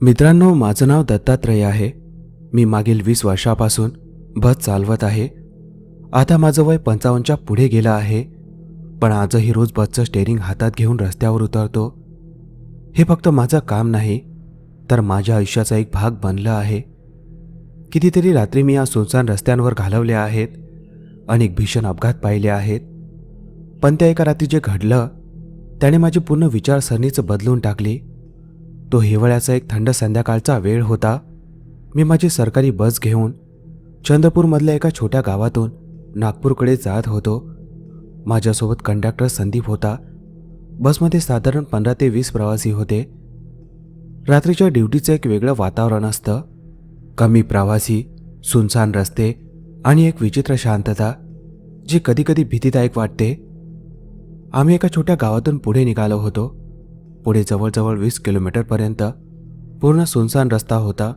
मित्रांनो, माझं नाव दत्तात्रय आहे. मी मागील 20 वर्षापासून बस चालवत आहे. आता माझं वय 55च्या पुढे गेलं आहे, पण आजही रोज बसचं स्टेअरिंग हातात घेऊन रस्त्यावर उतरतो. हे फक्त माझं काम नाही, तर माझ्या आयुष्याचा एक भाग बनलं आहे. कितीतरी रात्री मी या सुनसान रस्त्यांवर घालवल्या आहेत, अनेक भीषण अपघात पाहिले आहेत. पण त्या एका रात्री जे घडलं त्याने माझी पूर्ण विचारसरणीच बदलून टाकली. तो हिवाळ्याचा एक थंड संध्याकाळचा वेळ होता. मी माझी सरकारी बस घेऊन चंद्रपूरमधल्या एका छोट्या गावातून नागपूरकडे जात होतो. माझ्यासोबत कंडक्टर संदीप होता. बसमध्ये साधारण 15 ते 20 प्रवासी होते. रात्रीच्या ड्युटीचं एक वेगळं वातावरण असतं. कमी प्रवासी, सुनसान रस्ते आणि एक विचित्र शांतता जी कधीकधी भीतीदायक वाटते. आम्ही एका छोट्या गावातून पुढे निघालो होतो. पुढे जवळजवळ 20 किलोमीटरपर्यंत पूर्ण सुनसान रस्ता होता.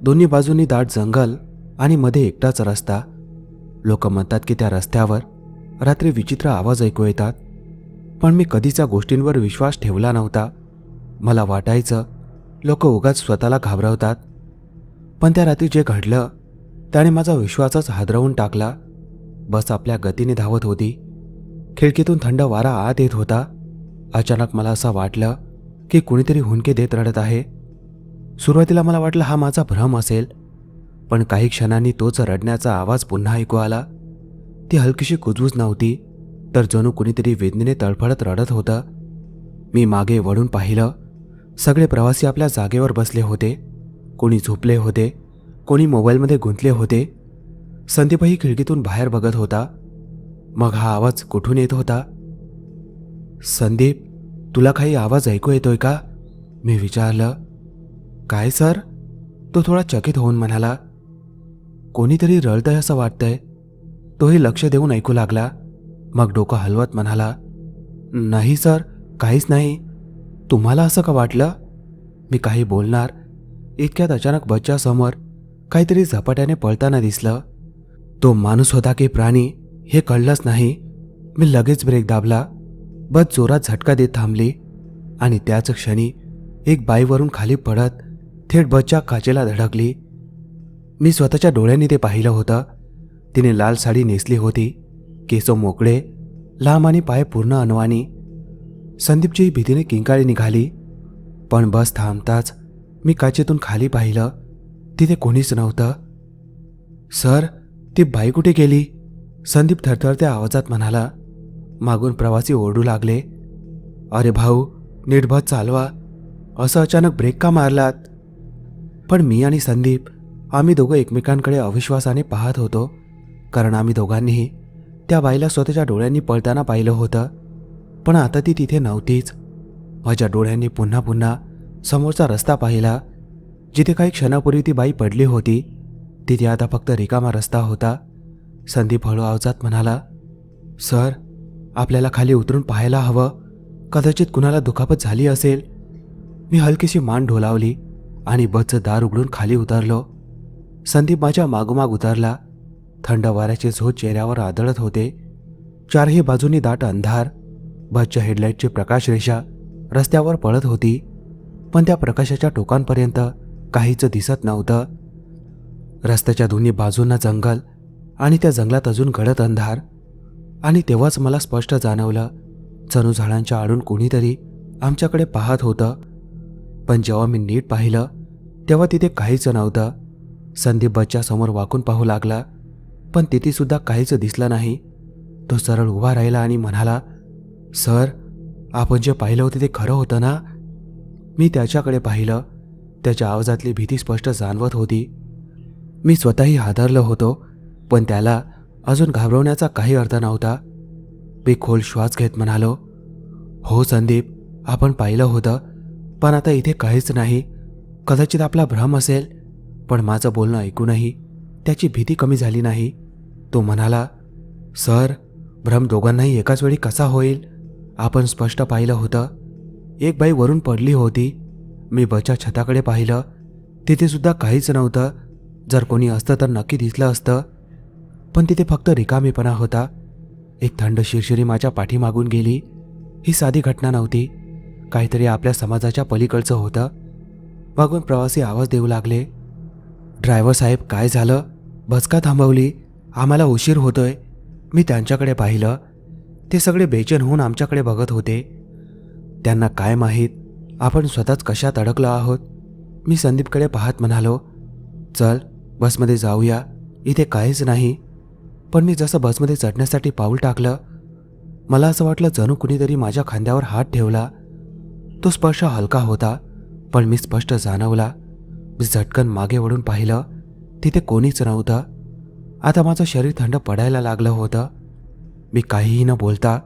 दोन्ही बाजूंनी दाट जंगल आणि मध्ये एकटाच रस्ता. लोक म्हणतात की त्या रस्त्यावर रात्री विचित्र आवाज ऐकू येतात, पण मी कधीच या गोष्टींवर विश्वास ठेवला नव्हता. मला वाटायचं लोक उगाच स्वतःला घाबरवतात. पण त्या रात्री जे घडलं त्याने माझा विश्वासच हादरवून टाकला. बस आपल्या गतीने धावत होती. खिडकीतून थंड वारा आत येत होता. अचानक मला असं वाटलं की कुणीतरी हुंदके देत रडत आहे. सुरुवातीला मला वाटलं हा माझा भ्रम असेल, पण काही क्षणांनी तोच रडण्याचा आवाज पुन्हा ऐकू आला. ती हलकीशी कुजबूज नव्हती, तर जणू कुणीतरी वेदनेने तळफळत रडत होतं. मी मागे वळून पाहिलं. सगळे प्रवासी आपल्या जागेवर बसले होते. कोणी झोपले होते, कोणी मोबाईलमध्ये गुंतले होते. संदीपही खिडकीतून बाहेर बघत होता. मग हा आवाज कुठून येत होता? संदीप, तुला काही आवाज ऐकू येतोय का? मी विचारलं. काय सर? तो थोडा चकित होऊन म्हणाला. कोणीतरी रडतंय असं वाटतंय. तोही लक्ष देऊन ऐकू लागला. मग डोकं हलवत म्हणाला, नाही सर, काहीच नाही. तुम्हाला असं का वाटलं? मी काही बोलणार इतक्यात अचानक बसच्या समोर काहीतरी झपाट्याने पळताना दिसलं. तो माणूस होता की प्राणी हे कळलंच नाही. मी लगेच ब्रेक दाबला. बस जोरात झटका देत थांबली आणि त्याच क्षणी एक बाई वरून खाली पडत थेट बसच्या काचेला धडकली. मी स्वतःच्या डोळ्यांनी ते पाहिलं होतं. तिने लाल साडी नेसली होती, केस मोकळे, लांब आणि पाय पूर्ण अनवाणी. संदीपचीही भीतीने किंकाळी निघाली. पण बस थांबताच मी काचेतून खाली पाहिलं. तिथे कोणीच नव्हतं. सर, ती बाई कुठे गेली? संदीप थरथरत्या आवाजात म्हणाला. मागून प्रवासी ओरडू लागले, अरे भाऊ, नीट बस चालवा. असं अचानक ब्रेक का मारलात? पण मी आणि संदीप आम्ही दोघं एकमेकांकडे अविश्वासाने पाहत होतो, कारण आम्ही दोघांनीही त्या बाईला स्वतःच्या डोळ्यांनी पळताना पाहिलं होतं. पण आता ती तिथे नव्हतीच. माझ्या डोळ्यांनी पुन्हा पुन्हा समोरचा रस्ता पाहिला. जिथे काही क्षणापूर्वी ती बाई पडली होती तिथे आता फक्त रिकामा रस्ता होता. संदीप हळू आवाजात म्हणाला, सर, आपल्याला खाली उतरून पाहायला हवं. कदाचित कुणाला दुखापत झाली असेल. मी हलकीशी मान ढोलावली आणि बसचं दार उघडून खाली उतरलो. संदीप माझ्या मागोमाग उतरला. थंड वाऱ्याचे झोत चेहऱ्यावर आदळत होते. चारही बाजूंनी दाट अंधार. बसच्या हेडलाईटची प्रकाशरेषा रस्त्यावर पळत होती, पण त्या प्रकाशाच्या टोकांपर्यंत काहीच दिसत नव्हतं. रस्त्याच्या दोन्ही बाजूंना जंगल आणि त्या जंगलात अजून गडद अंधार. आणि तेव्हाच मला स्पष्ट जाणवलं, जणू झाडांच्या आडून कोणीतरी आमच्याकडे पाहत होतं. पण जेव्हा मी नीट पाहिलं तेव्हा तिथे काहीच नव्हतं. संदीप बसच्या समोर वाकून पाहू लागला, पण तिथे सुद्धा काहीच दिसलं नाही. तो सरळ उभा राहिला आणि म्हणाला, सर, आपण जे पाहिलं होतं ते खरं होतं ना? मी त्याच्याकडे पाहिलं. त्याच्या आवाजातली भीती स्पष्ट जाणवत होती. मी स्वतःही हादरलो होतो, पण त्याला अजून घाबरवण्याचा काही अर्थ नव्हता. मी खोल श्वास घेत म्हणालो, हो संदीप, आपण पाहिलं होतं, पण आता इथे काहीच नाही. कदाचित आपला भ्रम असेल. पण माझं बोलणं ऐकूनही त्याची भीती कमी झाली नाही. तो म्हणाला, सर, भ्रम दोघांनाही एकाच वेळी कसा होईल? आपण स्पष्ट पाहिलं होतं. एक बाई वरून पडली होती. मी बसच्या छताकडे पाहिलं. तिथे सुद्धा काहीच नव्हतं. जर कोणी असतं तर नक्की दिसलं असतं, पण तिथे फक्त रिकामेपणा होता. एक थंड शिरशिरी माझ्या पाठीमागून गेली. ही साधी घटना नव्हती, काहीतरी आपल्या समाजाच्या पलीकडचं होतं. मागून प्रवासी आवाज देऊ लागले, ड्रायव्हर साहेब काय झालं? बस का थांबवली? आम्हाला उशीर होतोय. मी त्यांच्याकडे पाहिलं. ते सगळे बेचैन होऊन आमच्याकडे बघत होते. त्यांना काय माहीत आपण स्वतःच कशात अडकलो आहोत. मी संदीपकडे पाहत म्हणालो, चल बसमध्ये जाऊया, इथे काहीच नाही. पण मी जसं बसमध्ये चढण्यासाठी पाऊल टाकलं, मला असं वाटलं जणू कुणीतरी माझ्या खांद्यावर हात ठेवला. तो स्पर्श हलका होता, पण मी स्पष्ट जाणवला. मी झटकन मागे वळून पाहिलं, तिथे कोणीच नव्हतं. आता माझं शरीर थंड पडायला लागलं होतं. मी काहीही न बोलता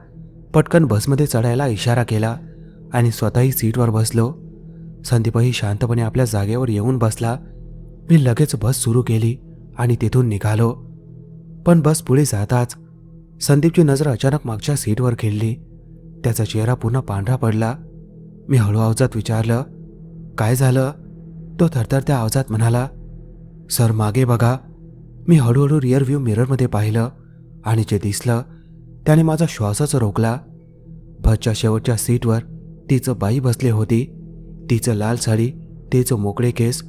पटकन बसमध्ये चढायला इशारा केला आणि स्वतःही सीटवर बसलो. संदीपही शांतपणे आपल्या जागेवर येऊन बसला. मी लगेच बस सुरू केली आणि तिथून निघालो. पण बस पुढे जाताच संदीपची नजर अचानक मागच्या सीटवर खेळली. त्याचा चेहरा पूर्ण पांढरा पडला. मी हळू आवाजात विचारलं, काय झालं? तो थरथरत्या आवाजात म्हणाला, सर मागे बघा. मी हळूहळू रिअर व्ह्यू मिररमध्ये पाहिलं आणि जे दिसलं त्याने माझा श्वासच रोखला. बसच्या शेवटच्या सीटवर तिचं बाई बसली होती. तिचं लाल साडी, तिचं मोकळे केस,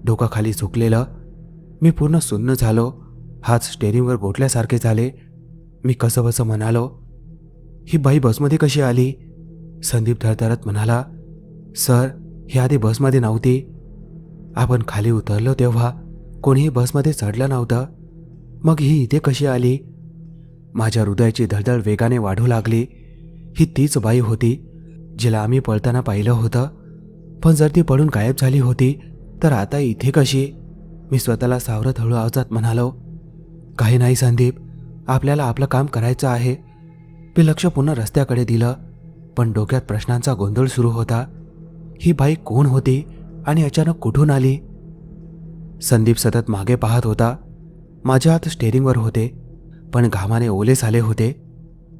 डोकं खाली झुकलेलं. मी पूर्ण सुन्न झालो. हात स्टेअरिंगवर गोठल्यासारखे झाले. मी कसंबसं म्हणालो, ही बाई बसमध्ये कशी आली? संदीप थरथरत म्हणाला, सर ही आधी बसमध्ये नव्हती. आपण खाली उतरलो तेव्हा कोणीही बसमध्ये चढलं नव्हतं. मग ही इथे कशी आली? माझ्या हृदयाची धडधड वेगाने वाढू लागली. ही तीच बाई होती जिला आम्ही पळताना पाहिलं होतं. पण जर ती पळून गायब झाली होती तर आता इथे कशी? मी स्वतःला सावरत हळू आवाजात म्हणालो, काही नाही संदीप, आपल्याला आपलं काम करायचं आहे. मी लक्ष पुन्हा रस्त्याकडे दिलं, पण डोक्यात प्रश्नांचा गोंधळ सुरू होता. ही बाई कोण होती आणि अचानक कुठून आली? संदीप सतत मागे पाहत होता. माझे हात स्टेअरिंगवर होते, पण घामाने ओले झाले होते.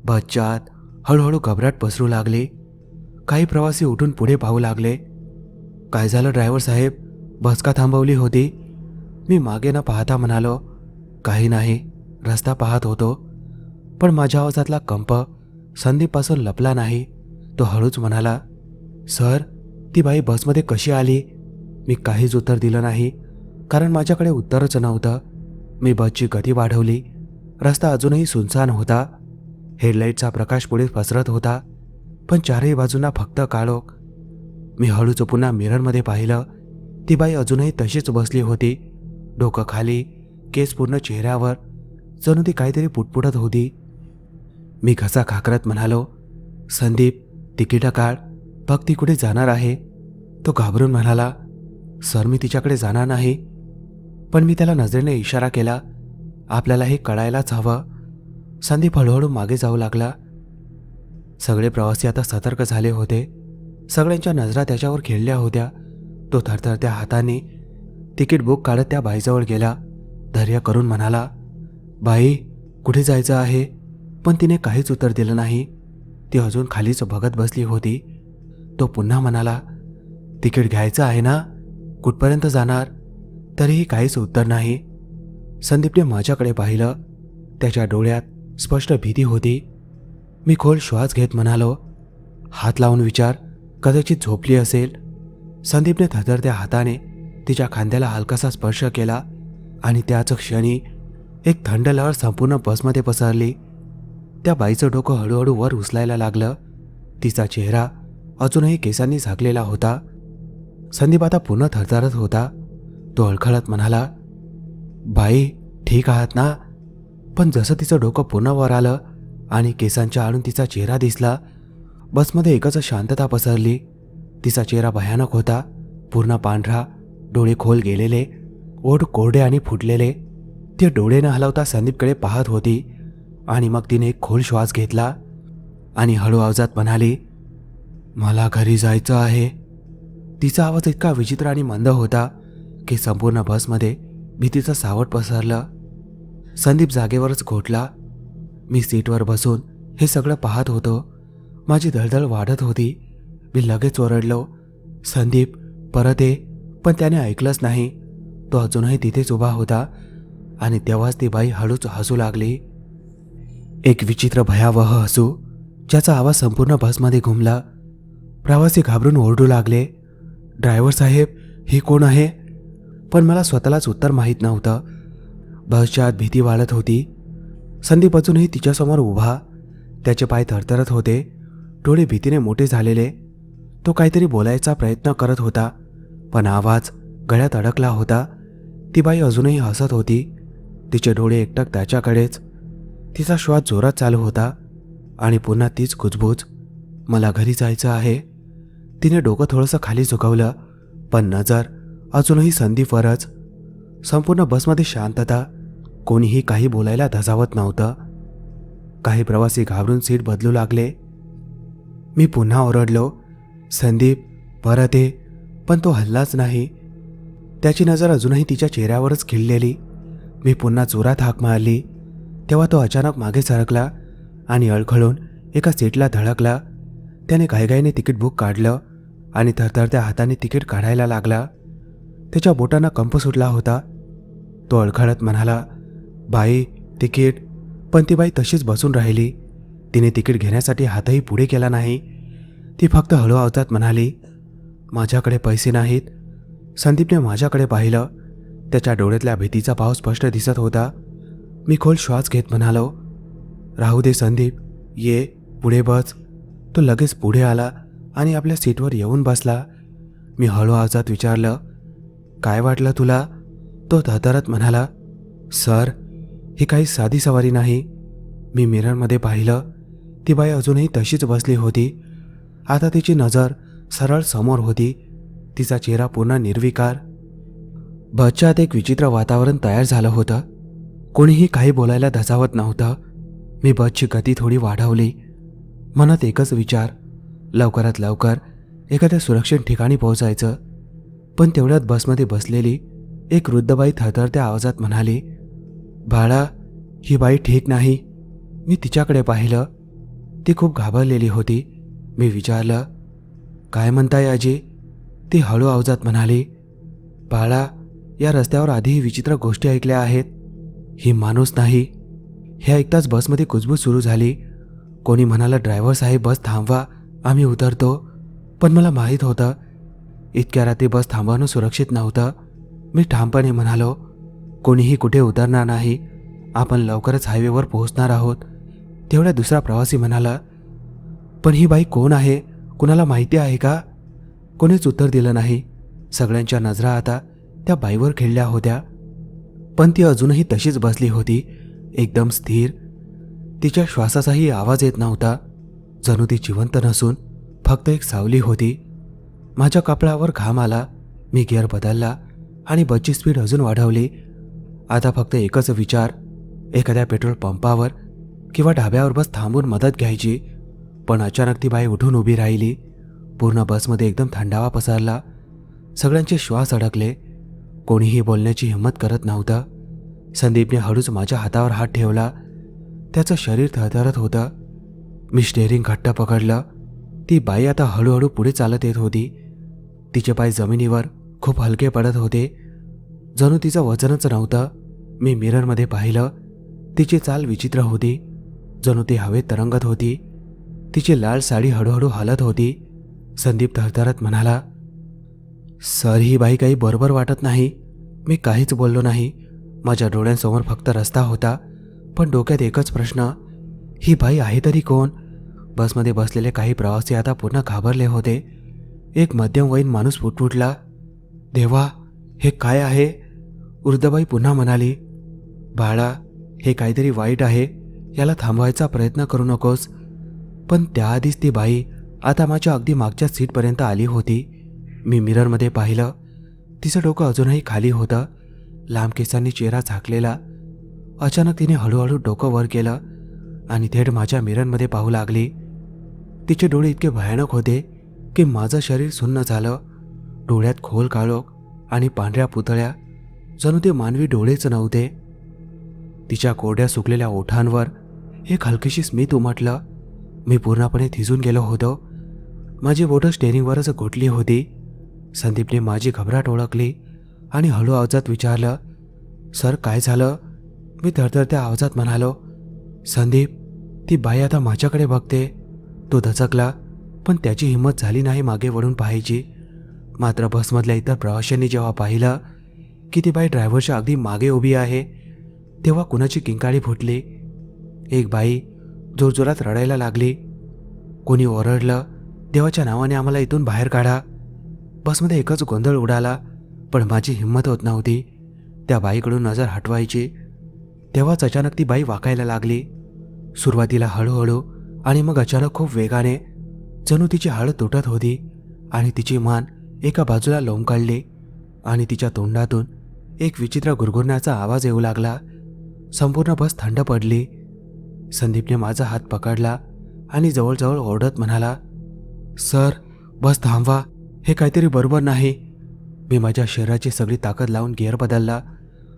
बसच्या आत हळूहळू घबराट पसरू लागली. काही प्रवासी उठून पुढे पाहू लागले. काय झालं ड्रायव्हर साहेब? बस का थांबवली होती? मी मागे न पाहता म्हणालो, काही नाही, रस्ता पाहत होतो. पण माझ्या आवाजातला कंप संदीपपासून लपला नाही. तो हळूच म्हणाला, सर ती बाई बसमध्ये कशी आली? मी काहीच उत्तर दिलं नाही, कारण माझ्याकडे उत्तरच नव्हतं. मी बसची गती वाढवली. रस्ता अजूनही सुनसान होता. हेडलाईटचा प्रकाश पुढे पसरत होता, पण चारही बाजूंना फक्त काळोख. मी हळूच पुन्हा मिररमध्ये पाहिलं. ती बाई अजूनही तशीच बसली होती, डोकं खाली, केस पूर्ण चेहऱ्यावर, जणू ती काहीतरी पुटपुटत होती. मी घसा खाकरत म्हणालो, संदीप तिकीटं काढ, बघ ती कुठे जाणार आहे. तो घाबरून म्हणाला, सर मी तिच्याकडे जाणार नाही. पण मी त्याला नजरेने इशारा केला, आपल्याला हे कळायलाच हवं. संदीप हळूहळू मागे जाऊ लागला. सगळे प्रवासी आता सतर्क झाले होते. सगळ्यांच्या नजरा त्याच्यावर खेळल्या होत्या. तो थरथरत्या हाताने तिकीट बुक काढत त्या बाईजवळ गेला. धैर्य करून म्हणाला, बाई कुठे जायचं आहे? पण तिने काहीच उत्तर दिलं नाही. ती अजून खालीच बघत बसली होती. तो पुन्हा म्हणाला, तिकीट घ्यायचं आहे ना? कुठपर्यंत जाणार? तरीही काहीच उत्तर नाही. संदीपने माझ्याकडे पाहिलं. त्याच्या डोळ्यात स्पष्ट भीती होती. मी खोल श्वास घेत म्हणालो, हात लावून विचार, कदाचित झोपली असेल. संदीपने थरथरत्या हाताने तिच्या खांद्याला हलकासा स्पर्श केला आणि त्याच क्षणी एक थंड लहर संपूर्ण बसमध्ये पसरली. त्या बाईचं डोकं हळूहळू वर उचलायला लागलं. तिचा चेहरा अजूनही केसांनी झाकलेला होता. संदीप आता पुन्हा थरथरत होता. तो अळखळत म्हणाला, बाई ठीक आहात ना? पण जसं तिचं डोकं पुन्हा वर आलं आणि केसांच्या आडून तिचा चेहरा दिसला, बसमध्ये एकच शांतता पसरली. तिचा चेहरा भयानक होता, पूर्ण पांढरा, डोळे खोल गेलेले, ओठ कोरडे आणि फुटलेले. ती डोळे न हलवता संदीपकडे पाहत होती आणि मग तिने एक खोल श्वास घेतला आणि हळू आवाजात म्हणाली, मला घरी जायचं आहे. तिचा आवाज इतका विचित्र आणि मंद होता की संपूर्ण बसमध्ये भीतीचं सावट पसरलं. संदीप जागेवरच घोटला. मी सीटवर बसून हे सगळं पाहत होतो. माझी धडधड वाढत होती. मी लगेच ओरडलो, संदीप परत ये. पण त्याने ऐकलंच नाही. तो अजूनही तिथेच उभा होता आणि तेव्हाच ती बाई हळूच हसू लागली. एक विचित्र भयावह हसू, ज्याचा आवाज संपूर्ण बसमध्ये घुमला. प्रवासी घाबरून ओरडू लागले, ड्रायव्हर साहेब, ही कोण आहे? पण मला स्वतःलाच उत्तर माहीत नव्हतं. बसच्या आत भीती वाढत होती. संदीप अजूनही तिच्यासमोर उभा. त्याचे पाय थरथरत होते, डोळे भीतीने मोठे झालेले. तो काहीतरी बोलायचा प्रयत्न करत होता, पण आवाज गळ्यात अडकला होता. ती बाई अजूनही हसत होती, तिचे डोळे एकटक त्याच्याकडेच. तिचा श्वास जोरात चालू होता आणि पुन्हा तीच कुजबूज. मला घरी जायचं आहे. तिने डोकं थोडंसं खाली झुकवलं, पण नजर अजूनही संदीपवरच. संपूर्ण बसमध्ये शांतता. कोणीही काही बोलायला धजावत नव्हतं. काही प्रवासी घाबरून सीट बदलू लागले. मी पुन्हा ओरडलो, संदीप, परत ये. पण तो हललाच नाही. त्याची नजर अजूनही तिच्या चेहऱ्यावरच खिळलेली. मी पुन्हा जोरात हाक मारली, तेव्हा तो अचानक मागे सरकला आणि अडखळून एका सीटला धडकला. त्याने घाईघाईने तिकीट बुक काढलं आणि थरथरत्या हाताने तिकीट काढायला लागला. त्याच्या बोटांना कंप सुटला होता. तो अडखळत म्हणाला, बाई, तिकीट. पण ती बाई तशीच बसून राहिली. तिने तिकीट घेण्यासाठी हातही पुढे केला नाही. ती फक्त हळू आवाजात म्हणाली, माझ्याकडे पैसे नाहीत. संदीपने माझ्याकडे पाहिलं. त्याच्या डोळ्यातल्या भीतीचा भाव स्पष्ट दिसत होता. मी खोल श्वास घेत म्हणालो, राहू दे संदीप, ये पुढे बस. तो लगेच पुढे आला आणि आपल्या सीटवर येऊन बसला. मी हळू आवाजात विचारलं, काय वाटलं तुला? तो थरथरत म्हणाला, सर, ही काही साधी सवारी नाही. मी मिररमध्ये पाहिलं. ती बाई अजूनही तशीच बसली होती. आता तिची नजर सरळ समोर होती, तिचा चेहरा पूर्ण निर्विकार. बसच्या आत एक विचित्र वातावरण तयार झालं होतं. कोणीही काही बोलायला धजावत नव्हतं. मी बसची गती थोडी वाढवली. मनात एकच विचार, लवकरात लवकर एखाद्या सुरक्षित ठिकाणी पोहोचायचं. पण तेवढ्यात बसमध्ये बसलेली एक वृद्ध बाई थरथरत्या आवाजात म्हणाली, बाळा, ही बाई ठीक नाही. मी तिच्याकडे पाहिलं. ती खूप घाबरलेली होती. मी विचारलं, काय म्हणताय आजी? ती हळू आवाजात म्हणाली, बाळा, या रस्त्यावर आधीही विचित्र गोष्टी ऐकल्या आहेत. ही माणूस नाही. हे ऐकताच बसमध्ये कुजबूज सुरू झाली. कोणी म्हणाला, ड्रायव्हर साहेब, बस थांबवा, आम्ही उतरतो. पण मला माहीत होतं इतक्या रात्री बस थांबवणं सुरक्षित नव्हतं. मी ठामपणे म्हणालो, कोणीही कुठे उतरणार नाही, आपण लवकरच हायवेवर पोहोचणार आहोत. तेवढ्या दुसरा प्रवासी म्हणाला, पण ही बाई कोण आहे? कुणाला माहिती आहे का? कोणीच उत्तर दिलं नाही. सगळ्यांच्या नजरा आता त्या बाईवर खिळल्या होत्या. पण ती अजूनही तशीच बसली होती, एकदम स्थिर. तिच्या श्वासाचाही आवाज येत नव्हता. जणू ती जिवंत नसून फक्त एक सावली होती. माझ्या कपाळावर घाम आला. मी गिअर बदलला आणि बसची स्पीड अजून वाढवली. आता फक्त एकच विचार, एखाद्या पेट्रोल पंपावर किंवा ढाब्यावर बस थांबून मदत घ्यायची. पण अचानक ती बाई उठून उभी राहिली. पूर्ण बसमध्ये एकदम थंडावा पसरला. सगळ्यांचे श्वास अडकले. कोणीही बोलण्याची हिंमत करत नव्हतं. संदीपने हळूच माझ्या हातावर हात ठेवला. त्याचं शरीर थरथरत होतं. मी स्टेअरिंग घट्ट पकडलं. ती बाई आता हळूहळू पुढे चालत येत होती. तिचे पाय जमिनीवर खूप हलके पडत होते, जणू तिचं वजनच नव्हतं. मी मिररमध्ये पाहिलं. तिची चाल विचित्र होती, जणू ती हवेत तरंगत होती. तिची लाल साडी हळूहळू हलत होती. संदीप थरथरत म्हणाला, सर, ही बाई काही बरोबर वाटत नाही. मी काहीच बोललो नाही. माझ्या डोळ्यांसमोर फक्त रस्ता होता, पण डोक्यात एकच प्रश्न, ही बाई आहे तरी कोण? बसमध्ये बसलेले काही प्रवासी आता पूर्ण घाबरले होते. एक मध्यमवयीन माणूस फुटफुटला, देवा, हे काय आहे? वृद्धबाई पुन्हा म्हणाली, बाळा, हे काहीतरी वाईट आहे. याला थांबवायचा प्रयत्न करू नकोस. पण त्याआधीच ती बाई आता माझ्या अगदी मागच्या सीटपर्यंत आली होती. मी मिररमध्ये पाहिलं. तिचं डोकं अजूनही खाली होतं, लांब केसांनी चेहरा झाकलेला. अचानक तिने हळूहळू डोकं वर केलं आणि थेट माझ्या मिररमध्ये पाहू लागली. तिचे डोळे इतके भयानक होते की माझं शरीर सुन्न झालं. डोळ्यात खोल काळोख आणि पांढऱ्या पुतळ्या, जणू ते मानवी डोळेच नव्हते. तिच्या कोरड्या सुकलेल्या ओठांवर एक हलकीशी स्मित उमटलं. मी पूर्णपणे थिजून गेलो होतो. माझी बोटं स्टेअरिंगवरच घोटली होती. संदीपने माझी घबराट ओळखली आणि हळू आवाजात विचारलं, सर काय झालं? मी थरथरत्या आवाजात म्हणालो, संदीप, ती बाई आता माझ्याकडे बघते. तो दचकला, पण त्याची हिंमत झाली नाही मागे वळून पाहायची. मात्र बसमधल्या इतर प्रवाशांनी जेव्हा पाहिलं की ती बाई ड्रायव्हरच्या अगदी मागे उभी आहे, तेव्हा कुणाची किंकाळी फुटली. एक बाई जोरजोरात रडायला लागली. कोणी ओरडलं, देवाच्या नावाने आम्हाला इथून बाहेर काढा. बसमध्ये एकच गोंधळ उडाला, पण माझी हिंमत होत नव्हती त्या बाईकडून नजर हटवायची. तेव्हाच अचानक ती बाई वाकायला लागली. सुरुवातीला हळूहळू आणि मग अचानक खूप वेगाने. जणू तिची हाड तुटत होती आणि तिची मान एका बाजूला लोंबकळली आणि तिच्या तोंडातून एक विचित्र गुरगुरण्याचा आवाज येऊ लागला. संपूर्ण बस थंड पडली. संदीपने माझा हात पकडला आणि जवळजवळ ओरडत म्हणाला, सर, बस थांबवा, हे काहीतरी बरोबर नाही. मी माझ्या शरीराची सगळी ताकद लावून गिअर बदलला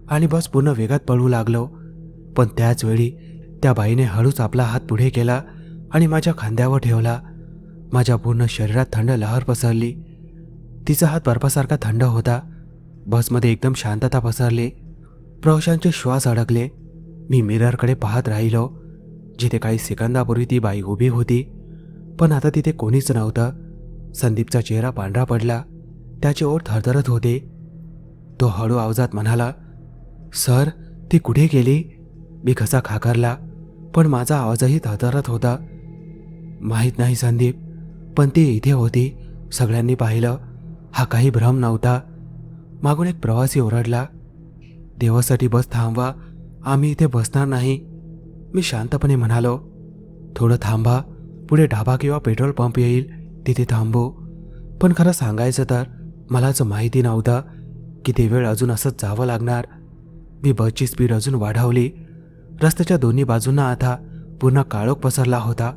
आणि बस पूर्ण वेगात पळवू लागलो. पण त्याच वेळी त्या बाईने हळूच आपला हात पुढे केला आणि माझ्या खांद्यावर ठेवला. माझ्या पूर्ण शरीरात थंड लहर पसरली. तिचा हात बर्फासारखा थंड होता. बसमध्ये एकदम शांतता पसरली. प्रवाशांचे श्वास अडकले. मी मिररकडे पाहत राहिलो, जिथे काही सेकंदापूर्वी ती बाई उभी होती, पण आता तिथे कोणीच नव्हतं. संदीपचा चेहरा पांढरा पडला. त्याचे ओठ थरथरत होते. तो हळू आवाजात म्हणाला, सर, ती कुठे गेली? मी घसा खाकरला, पण माझा आवाजही थरथरत होता. माहीत नाही संदीप, पण ती इथे होती. सगळ्यांनी पाहिलं. हा काही भ्रम नव्हता. मागून एक प्रवासी ओरडला, देवासाठी बस थांबवा, आम्ही इथे बसणार नाही. मी शांतपणे म्हणालो, थोडं थांबा, पुढे ढाबा किंवा पेट्रोल पंप येईल, तिथे थांबू. पण खरं सांगायचं तर मलाच माहिती नव्हतं की ते वेळ अजून असंच जावं लागणार. मी बसची स्पीड अजून वाढवली. रस्त्याच्या दोन्ही बाजूंना आता पूर्ण काळोख पसरला होता.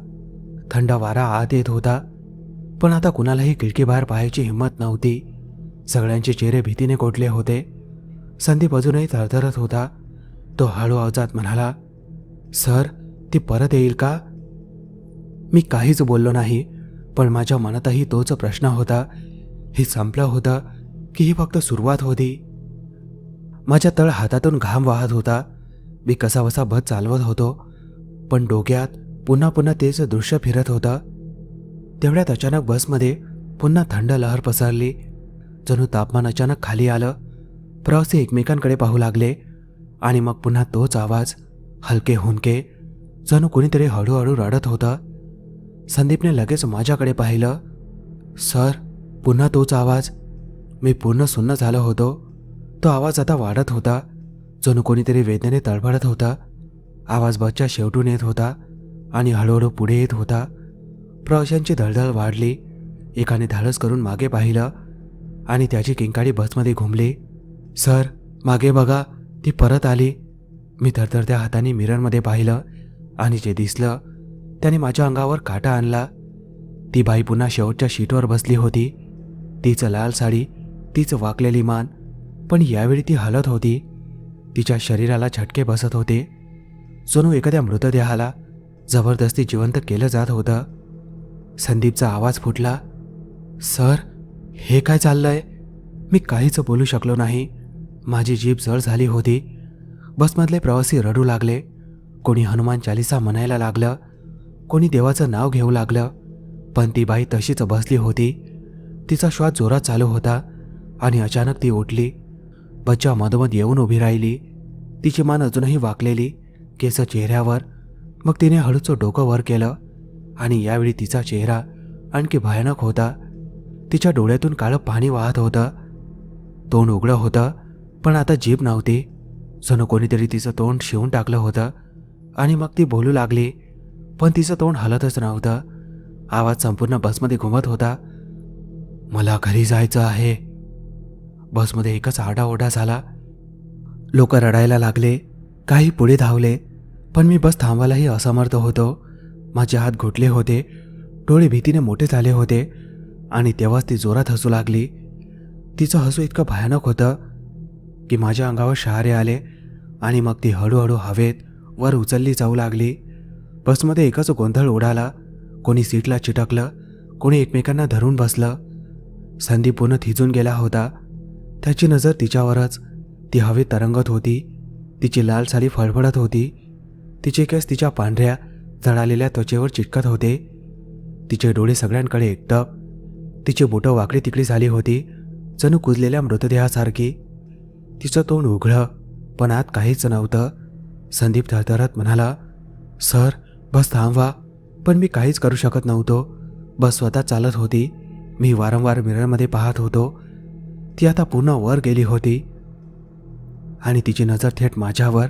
थंड वारा आत येत होता, पण आता कुणालाही खिडकीबाहेर पाहायची हिंमत नव्हती. सगळ्यांचे चेहरे भीतीने कोटले होते. संदीप अजूनही थरथरत होता. तो हळू आवाजात म्हणाला, सर, ती परत येईल का? मी काहीच बोललो नाही, पण माझ्या मनातही तोच प्रश्न होता. हे संपलं होतं की ही फक्त सुरुवात होती? माझ्या तळ हातातून घाम वाहत होता. मी कसाबसा बस चालवत होतो, पण डोक्यात पुन्हा पुन्हा तेच दृश्य फिरत होतं. तेवढ्यात अचानक बसमध्ये पुन्हा थंड लहर पसरली. जणू तापमान अचानक खाली आलं. प्रवासी एकमेकांकडे पाहू लागले आणि मग पुन्हा तोच आवाज, हलके हुंदके, जणू कोणीतरी हळूहळू रडत होतं. संदीपने लगेच माझ्याकडे पाहिलं. सर, पुन्हा तोच आवाज. मी पूर्ण सुन्न झालो होतो. तो आवाज आता वाढत होता. जणू कोणीतरी वेदनेने तळफळत होता. आवाज बसच्या शेवटून येत होता आणि हळूहळू पुढे येत होता. प्रवाशांची धडधड वाढली. एकाने धाडस करून मागे पाहिलं आणि त्याची किंकाळी बसमध्ये घुमली. सर, मागे बघा, ती परत आली. मी थरथरत्या हाताने मिररमध्ये पाहिलं आणि जे दिसलं त्याने माझ्या अंगावर काटा आणला. ती बाई पुन्हा शेवटच्या शीटवर बसली होती. तीच लाल साडी, तीच वाकलेली मान, पण यावेळी ती हलत होती. तिच्या शरीराला झटके बसत होते. जणू एखाद्या मृतदेहाला जबरदस्ती जिवंत केलं जात होतं. संदीपचा आवाज फुटला, सर, हे काय चाललंय? मी काहीच बोलू शकलो नाही. माझी जीभ जळ झाली होती. बसमधले प्रवासी रडू लागले. कोणी हनुमान चालिसा म्हणायला लागलं, कोणी देवाचं नाव घेऊ लागलं. पण ती बाई तशीच बसली होती. तिचा श्वास जोरात चालू होता आणि अचानक ती उठली. बच्चा मधोमध येऊन उभी राहिली. तिची मान अजूनही वाकलेली, केस चेहऱ्यावर. मग तिने हळूच डोकं वर केलं आणि यावेळी तिचा चेहरा आणखी भयानक होता. तिच्या डोळ्यातून काळं पाणी वाहत होतं. तोंड उघडं होतं, पण आता जीभ नव्हती. जणू कोणीतरी तिचं तोंड शिवून टाकलं होतं आणि मग ती बोलू लागली, पण तिचं तोंड हलतच नव्हतं. आवाज संपूर्ण बसमध्ये घुमत होता, मला घरी जायचं आहे. बसमध्ये एकच आरडाओरडा झाला. लोक रडायला लागले. काही पुढे धावले, पण मी बस थांबवायलाही असमर्थ होतो. माझे हात घुटले होते. डोळे भीतीने मोठे झाले होते आणि तेव्हाच ती जोरात हसू लागली. तिचं हसू इतकं भयानक होतं की माझ्या अंगावर शहारे आले आणि मग ती हळूहळू हवेत वर उचलली जाऊ लागली. बसमध्ये एकच गोंधळ उडाला. कोणी सीटला चिटकलं, कोणी एकमेकांना धरून बसलं. संदीप पूर्ण थिजून गेला होता. त्याची नजर तिच्यावरच. ती हवेत तरंगत होती. तिची लाल साडी फडफडत होती. तिचे केस तिच्या पांढऱ्या जळालेल्या त्वचेवर चिटकत होते. तिचे डोळे सगळ्यांकडे एकटक. तिची बोटं वाकडी तिकडी झाली होती, जणू कुजलेल्या मृतदेहासारखी. तिचं तोंड उघडं, पण आत काहीच नव्हतं. संदीप थरथरत म्हणाला, सर बस थांबवा. पण मी काहीच करू शकत नव्हतो. बस स्वतः चालत होती. मी वारंवार मिररमध्ये पाहत होतो. ती आता पूर्ण वर गेली होती आणि तिची नजर थेट माझ्यावर.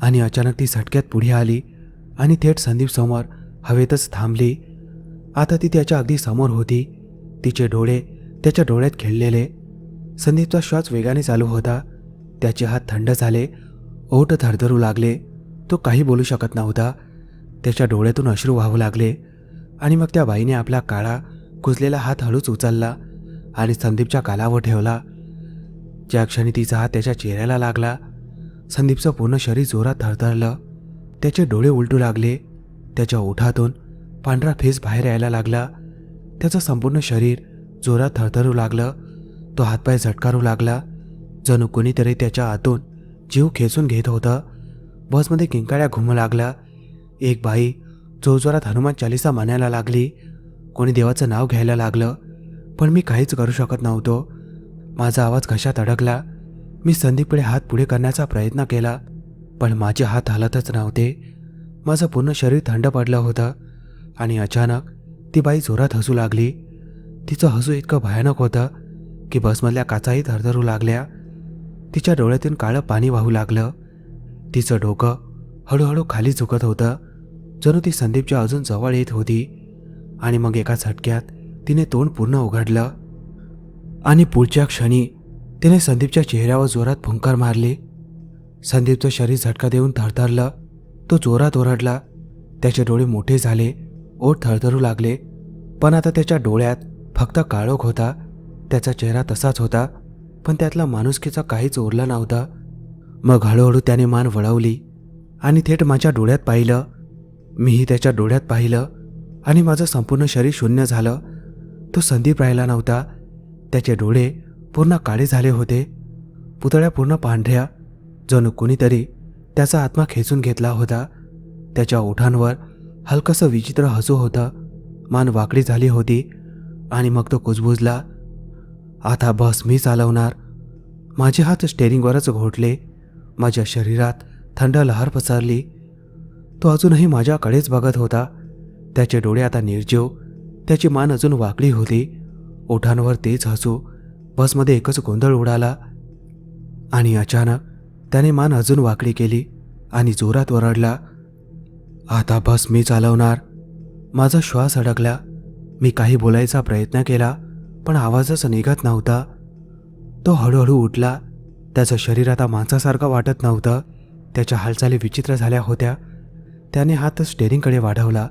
आणि अचानक ती झटक्यात पुढे आली आणि थेट संदीप समोर हवेतच थांबली. आता ती त्याच्या अगदी समोर होती. तिचे डोळे त्याच्या डोळ्यात खेळलेले. संदीपचा श्वास वेगाने चालू होता. त्याचे हात थंड झाले. ओठ थरथरू लागले. तो काही बोलू शकत नव्हता. त्याच्या डोळ्यातून अश्रू वाहू लागले. आणि मग त्या बाईने आपला काळा कुजलेला हात हळूच उचलला आणि संदीपच्या गालावर ठेवला. ज्या क्षणी तिचा हात त्याच्या चेहऱ्याला लागला, संदीपचं पूर्ण शरीर जोरात थरथरलं. त्याचे डोळे उलटू लागले. त्याच्या ओठातून पांढरा फेस बाहेर यायला लागला. त्याचं संपूर्ण शरीर जोरात थरथरू लागलं. तो हातपाय झटकारू लागला, जणू कोणीतरी त्याच्या आतून जीव खेचून घेत होतं. बसमध्ये किंकाळ्या घुमू लागला. एक बाई जोरजोरात हनुमान चालीसा म्हणायला लागली. कोणी देवाचं नाव घ्यायला लागलं, पण मी काहीच करू शकत नव्हतो. माझा आवाज घशात अडकला. मी संदीपकडे हात पुढे करण्याचा प्रयत्न केला, पण माझे हात हालतच नव्हते. माझं पूर्ण शरीर थंड पडलं होतं. आणि अचानक ती बाई जोरात हसू लागली. तिचं हसू इतकं भयानक होतं की बसमधल्या काचाही थरथरू लागल्या. तिच्या डोळ्यातून काळं पाणी वाहू लागलं. तिचं डोकं हळूहळू खाली झुकत होतं, जणू ती संदीपच्या अजून जवळ येत होती. आणि मग एका झटक्यात तिने तोंड पूर्ण उघडलं आणि पुढच्या क्षणी तिने संदीपच्या चेहऱ्यावर जोरात फुंकार मारली. संदीपचं शरीर झटका देऊन थरथरलं. तो जोरात ओरडला. त्याचे डोळे मोठे झाले. ओठ थरथरू लागले. पण आता त्याच्या डोळ्यात फक्त काळोख होता. त्याचा चेहरा तसाच होता, पण त्यातला माणुसकीचा काहीच उरला नव्हता. मग हळूहळू त्याने मान वळवली आणि थेट माझ्या डोळ्यात पाहिलं. मीही त्याच्या डोळ्यात पाहिलं आणि माझं संपूर्ण शरीर शून्य झालं. तो संदीप राहिला नव्हता. त्याचे डोळे पूर्ण काळे झाले होते. पुतळ्या पूर्ण पांढऱ्या, जणू कुणीतरी त्याचा आत्मा खेचून घेतला होता. त्याच्या ओठांवर हलकंसं विचित्र हसू होतं. मान वाकडी झाली होती. आणि मग तो कुजबुजला, आता बस मी चालवणार. माझे हात स्टेअरिंगवरच घोटले. माझ्या शरीरात थंड लहर पसरली. तो अजूनही माझ्याकडेच बघत होता. त्याचे डोळे आता निर्जीव. त्याची मान अजून वाकडी होती. ओठांवर तेच हसू. बसमध्ये एकच गोंधळ उडाला. आणि अचानक त्याने मान अजून वाकडी केली आणि जोरात ओरडला, आता बस मी चालवणार. माझा श्वास अडकला. मी काही बोलायचा प्रयत्न केला, पण आवाजच निघत नव्हता. तो हळूहळू उठला. त्याचं शरीर आता माणसासारखं वाटत नव्हतं. त्याच्या हालचाली विचित्र झाल्या होत्या. त्याने हात स्टेअरिंगकडे वाढवला.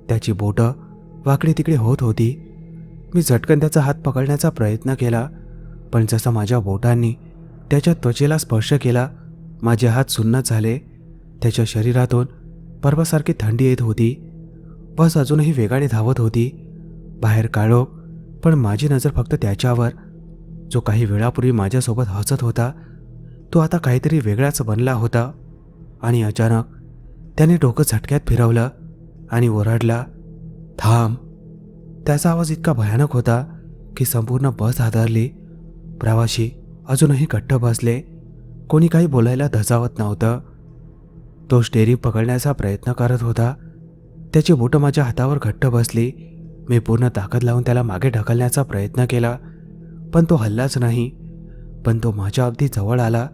त्याची बोटं वाकडी तिकडे होत होती. मी झटकन त्याचा हात पकडण्याचा प्रयत्न केला, पण जसं माझ्या बोटांनी त्याच्या त्वचेला स्पर्श केला, माझे हात सुन्न झाले. त्याच्या शरीरातून बर्फासारखी थंडी येत होती. बस अजूनही वेगाने धावत होती. बाहेर काळोख, पण माझी नजर फक्त त्याच्यावर, जो काही वेळापूर्वी माझ्यासोबत हसत होता. तो आता काहीतरी वेगळाच बनला होता. आणि अचानक त्याने डोकं झटक्यात फिरवलं आणि ओरडला, थांब. त्याचा आवाज इतका भयानक होता की संपूर्ण बस हादरली. प्रवासी अजूनही घट्ट बसले. कोणी काही बोलायला धजावत नव्हतं. तो स्टेअरिंग पकडण्याचा प्रयत्न करत होता. त्याची बोटं माझ्या हातावर घट्ट बसली. मी पूर्ण ताकद लावून त्याला मागे ढकलण्याचा प्रयत्न केला, पण तो हललाच नाही. पण तो माझ्या अगदी जवळ आला.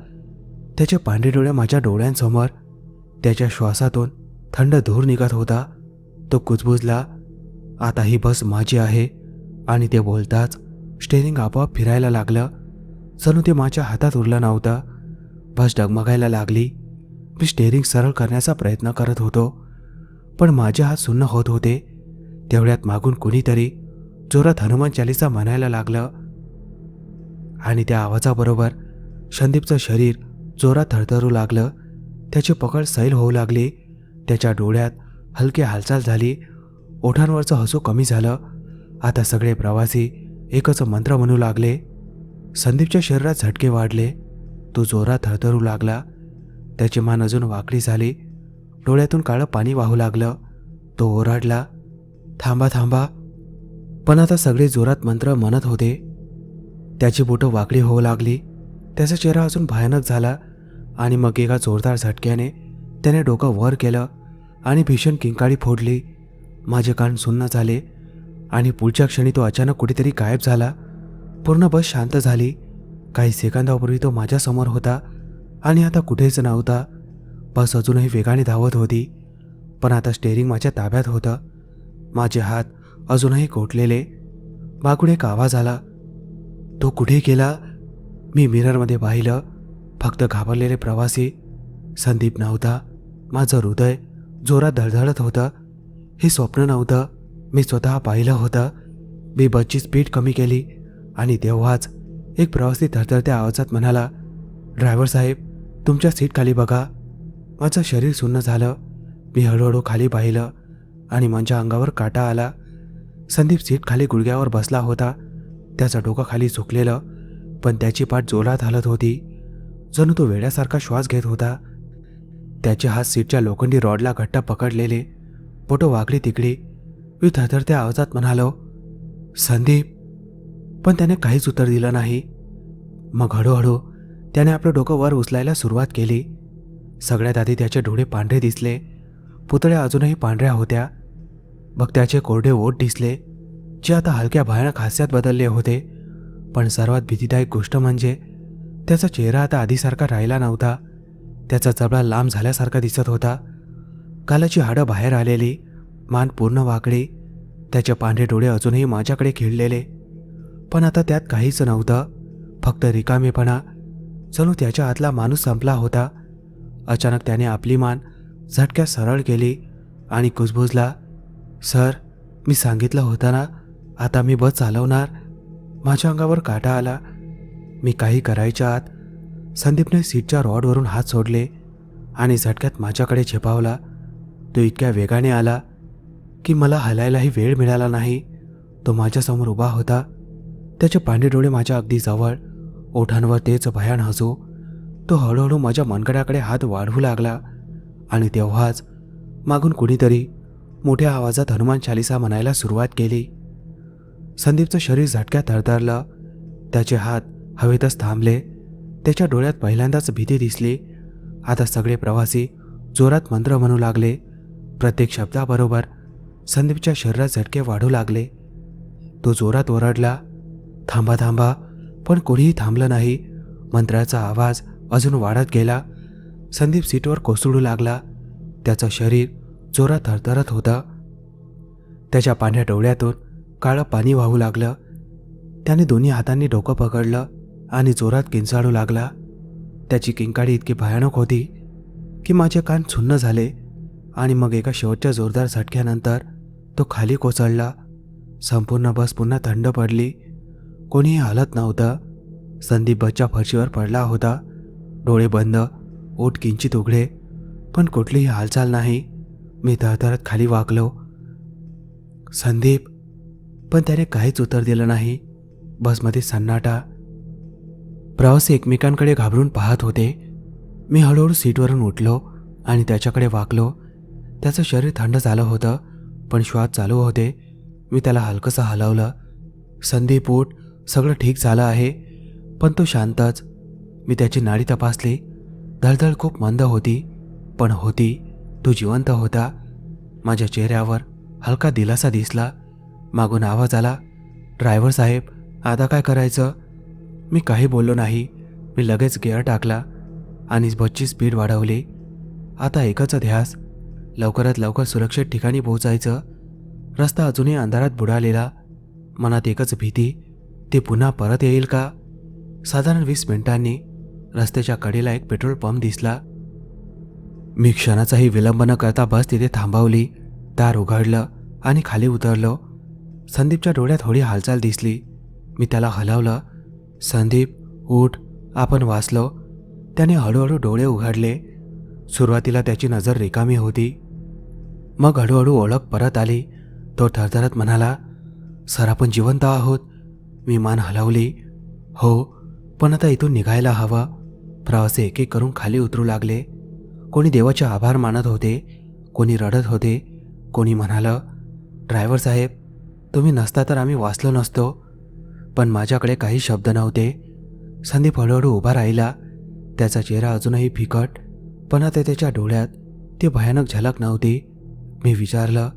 त्याचे पांढरे डोळे माझ्या डोळ्यांसमोर. त्याच्या श्वासातून थंड धूर निघत होता. तो कुजबुजला, आता ही बस माझी आहे. आणि ते बोलताच स्टेअरिंग आपोआप फिरायला लागलं, जणू ते माझ्या हातात उरलं नव्हतं. बस डगमगायला लागली. मी स्टेअरिंग सरळ करण्याचा प्रयत्न करत होतो, पण माझे हात सुन्न होत होते. तेवढ्यात मागून कुणीतरी जोरात हनुमान चालीसा म्हणायला लागलं. आणि त्या आवाजाबरोबर संदीपचं शरीर जोरात थरथरू लागलं. त्याची पकड सैल होऊ लागली. त्याच्या डोळ्यात हलकी हालचाल झाली. ओठांवरचं हसू कमी झालं. आता सगळे प्रवासी एकच मंत्र म्हणू लागले, संदीपच्या शरीरात झटके वाढले. तो जोरात थरथरू लागला. त्याची मान अजून वाकडी झाली. डोळ्यातून काळं पाणी वाहू लागलं. तो ओरडला, थांबा थांबा. पण आता सगळे जोरात मंत्र म्हणत होते. त्याची बोटं वाकडी होऊ लागली. त्याचा चेहरा अजून भयानक झाला. आणि मग एका जोरदार झटक्याने त्याने डोकं वर केलं आणि भीषण किंकाळी फोडली. माझे कान सुन्न झाले आणि पुढच्या क्षणी तो अचानक कुठेतरी गायब झाला. पूर्ण बस शांत झाली. काही सेकंदापूर्वी तो माझ्यासमोर होता आणि आता कुठेच नव्हता. बस अजूनही वेगाने धावत होती, पण आता स्टेअरिंग माझ्या ताब्यात होतं. माझे हात अजूनही गोठलेले. मागून एक आवाज आला, तो कुठे गेला? मी मिररमध्ये पाहिलं. फक्त घाबरलेले प्रवासी. संदीप नव्हता. माझं हृदय जोरात धडधडत होतं. हे स्वप्न नव्हतं, मी स्वतः पाहिलं होतं. मी बसची स्पीड कमी केली आणि तेव्हाच एक प्रवासी थरथरत्या आवाजात म्हणाला, ड्रायव्हर साहेब, तुमच्या सीट खाली बघा. माझं शरीर सुन्न झालं. मी हळूहळू खाली पाहिलं आणि माझ्या अंगावर काटा आला. संदीप सीट खाली गुडघ्यावर बसला होता. त्याचं डोकं खाली झुकलेलं, पण त्याची पाठ जोरात हलत होती. जणू तो वेड्यासारखा श्वास घेत होता. त्याचे हात सीटच्या लोखंडी रॉडला घट्ट पकडलेले, बोटं वाकडी तिकडी. मी थरथरत्या आवाजात म्हणालो, संदीप. पण त्याने काहीच उत्तर दिलं नाही. मग हळूहळू त्याने आपलं डोकं वर उचलायला सुरुवात केली. सगळ्यात आधी त्याचे डोळे पांढरे दिसले. पुतळ्या अजूनही पांढऱ्या होत्या. मग त्याचे कोरडे ओठ दिसले, जे आता हलक्या भयानक हास्यात बदलले होते. पण सर्वात भीतीदायक गोष्ट म्हणजे त्याचा चेहरा आता आधीसारखा राहिला नव्हता. त्याचा जबडा लांब झाल्यासारखा दिसत होता. गालाची हाडं बाहेर आलेली, मान पूर्ण वाकडी. त्याचे पांढरे डोळे अजूनही माझ्याकडे खिळलेले, पण आता त्यात काहीच नव्हतं, फक्त रिकामेपणा. जणू त्याच्या आतला माणूस संपला होता. अचानक त्याने आपली मान झटक्यात सरळ केली आणि कुजबुजला, सर, मी सांगितलं होतं ना, आता मी बस चालवणार. माझ्या अंगावर काटा आला. मी काही करायच्या आत संदीपने सीटच्या रॉडवरून हात सोडले आणि झटक्यात माझ्याकडे झेपावला. तो इतक्या वेगाने आला की मला हलायलाही वेळ मिळाला नाही. तो माझ्यासमोर उभा होता. त्याचे पांढरे डोळे माझ्या अगदी जवळ, ओठांवर तेच भयान हसू. तो हळूहळू माझ्या मनगड्याकडे हात वाढवू लागला आणि तेव्हाच मागून कुणीतरी मोठ्या आवाजात हनुमान चालिसा म्हणायला सुरुवात केली. संदीपचं शरीर झटक्यात थरथरलं. त्याचे हात हवेतच थांबले. त्याच्या डोळ्यात पहिल्यांदाच भीती दिसली. आता सगळे प्रवासी जोरात मंत्र म्हणू लागले. प्रत्येक शब्दाबरोबर संदीपच्या शरीरात झटके वाढू लागले. तो जोरात ओरडला, थांबा थांबा. पण कोणीही थांबलं नाही. मंत्राचा आवाज अजून वाढत गेला. संदीप सीटवर कोसळू लागला. त्याचं शरीर जोरात थरथरत होतं. त्याच्या पांढऱ्या डोळ्यातून काळं पाणी वाहू लागलं. त्याने दोन्ही हातांनी डोकं पकडलं आणि जोरात किंचाळू लागला. त्याची किंकाळी इतकी भयानक होती की माझे कान सुन्न झाले. आणि मग एका शेवटच्या जोरदार झटक्यानंतर तो खाली कोसळला. संपूर्ण बस पुन्हा थंड पडली. कोणीही हलत नव्हतं. संदीप बसच्या फरशीवर पडला होता, डोळे बंद, ओठ किंचित उघडे, पण कुठलीही हालचाल नाही. मी थरथरत खाली वाकलो, संदीप. पण त्याने काहीच उत्तर दिलं नाही. बसमध्ये सन्नाटा. प्रवासी एकमेकांकडे घाबरून पाहत होते. मी हळूहळू सीटवरून उठलो आणि त्याच्याकडे वाकलो. त्याचं शरीर थंड झालं होतं, पण श्वास चालू होते. मी त्याला हलकंसं हलवलं. संदीप, उठ, सगळं ठीक झालं आहे. पण तो शांतच. मी त्याची नाडी तपासली. धडधड खूप मंद होती, पण होती. तो जिवंत होता. माझ्या चेहऱ्यावर हलका दिलासा दिसला. मागून आवाज आला, ड्रायव्हर साहेब, आता काय करायचं? मी काही बोललो नाही. मी लगेच गिअर टाकला आणि बसची स्पीड वाढवली. आता एकच ध्यास, लवकरात लवकर सुरक्षित ठिकाणी पोहोचायचं. रस्ता अजूनही अंधारात बुडालेला. मनात एकच भीती, ते पुन्हा परत येईल का? साधारण 20 मिनिटांनी रस्त्याच्या कडेला एक पेट्रोल पंप दिसला. मी क्षणाचाही विलंब न करता बस तिथे थांबवली. दार उघडलं आणि खाली उतरलो. संदीपच्या डोळ्यात थोडी हालचाल दिसली. मी त्याला हलवलं. संदीप, उठ, आपण वाचलो. त्याने हळूहळू डोळे उघडले. सुरुवातीला त्याची नजर रिकामी होती, मग हळूहळू ओळख परत आली. तो थरथरत म्हणाला, सर, आपण जिवंत आहोत. मी मान हलवली. हो, पण आता इथून निघायला हवं. प्रवासी एक एक करून खाली उतरू लागले. कोणी देवाचे आभार मानत होते, कोणी रडत होते, कोणी म्हणालं, ड्रायव्हर साहेब, तुम्ही नसता तर आम्ही वाचलो नसतो. पण माझ्याकडे काही शब्द नव्हते. संदीप हळूहळू उभा राहिला. त्याचा चेहरा अजूनही फिकट, पण आता त्याच्या डोळ्यात ती भयानक झलक नव्हती. मी विचारलं,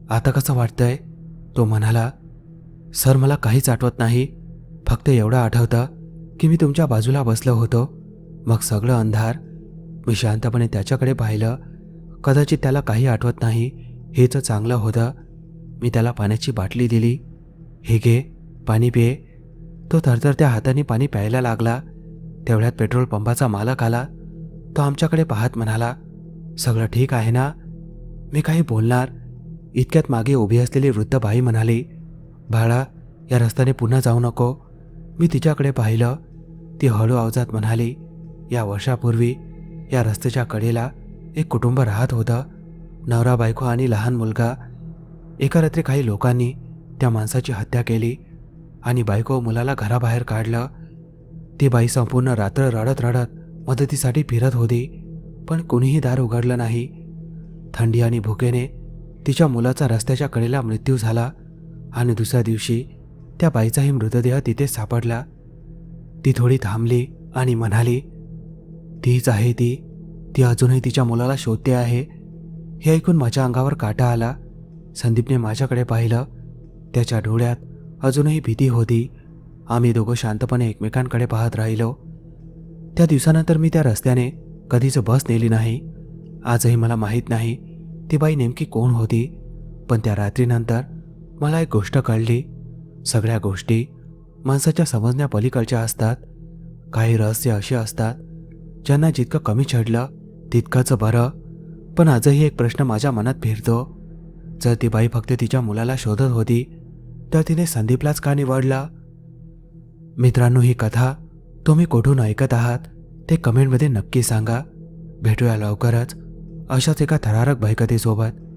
आता कसं वाटतंय? तो म्हणाला, सर मला काहीच आठवत नाही. फक्त एवढं आठवतं की मी तुमच्या बाजूला बसलो होतो. मग सगळं अंधार. मी शांतपणे त्याच्याकडे पाहिलं. कदाचित त्याला काही आठवत नाही, हेच चांगलं होतं. मी त्याला पाण्याची बाटली दिली. हे घे, पाणी पिये. तो थरथरत्या हाताने पाणी प्यायला लागला. तेवढ्यात पेट्रोल पंपाचा मालक आला. तो आमच्याकडे पाहत म्हणाला, सगळं ठीक आहे ना? मी काही बोलणार इतक्यात मागे उभी असलेली वृद्ध बाई म्हणाली, बाळा, या रस्त्याने पुन्हा जाऊ नको. मी तिच्याकडे पाहिलं. ती हळू आवाजात म्हणाली, या वर्षापूर्वी या रस्त्याच्या कडेला एक कुटुंब राहत होतं. नवरा बायको आणि लहान मुलगा. एका रात्री काही लोकांनी त्या माणसाची हत्या केली आणि बायको मुलाला घराबाहेर काढलं. ती बाई संपूर्ण रात्र रडत रडत मदतीसाठी फिरत होती, पण कोणीही दार उघडलं नाही. थंडी आणि भुकेने तिच्या मुलाचा रस्त्याच्या कडेला मृत्यू झाला आणि दुसऱ्या दिवशी त्या बाईचाही मृतदेह तिथेच सापडला. ती थोडी थांबली आणि म्हणाली, तीच आहे ती. ती अजूनही तिच्या मुलाला शोधते आहे. हे ऐकून माझ्या अंगावर काटा आला. संदीपने माझ्याकडे पाहिलं. त्याच्या डोळ्यात अजूनही भीती होती. आम्ही दोघं शांतपणे एकमेकांकडे पाहत राहिलो. त्या दिवसानंतर मी त्या रस्त्याने कधीच बस नेली नाही. आजही मला माहीत नाही ती बाई नेमकी कोण होती, पण त्या रात्रीनंतर मला एक गोष्ट कळली. सगळ्या गोष्टी माणसाच्या समजण्या पलीकडच्या असतात. काही रहस्य अशी असतात ज्यांना जितकं कमी चढलं तितकंच बरं. पण आजही एक प्रश्न माझ्या मनात फिरतो, जर ती बाई फक्त तिच्या मुलाला शोधत होती तर तिने संदीपलाच का निवडला? मित्रांनो, ही कथा तुम्ही कुठून ऐकत आहात ते कमेंटमध्ये नक्की सांगा. भेटूया लवकरच अशाच एका थरारक भयकथेसोबत.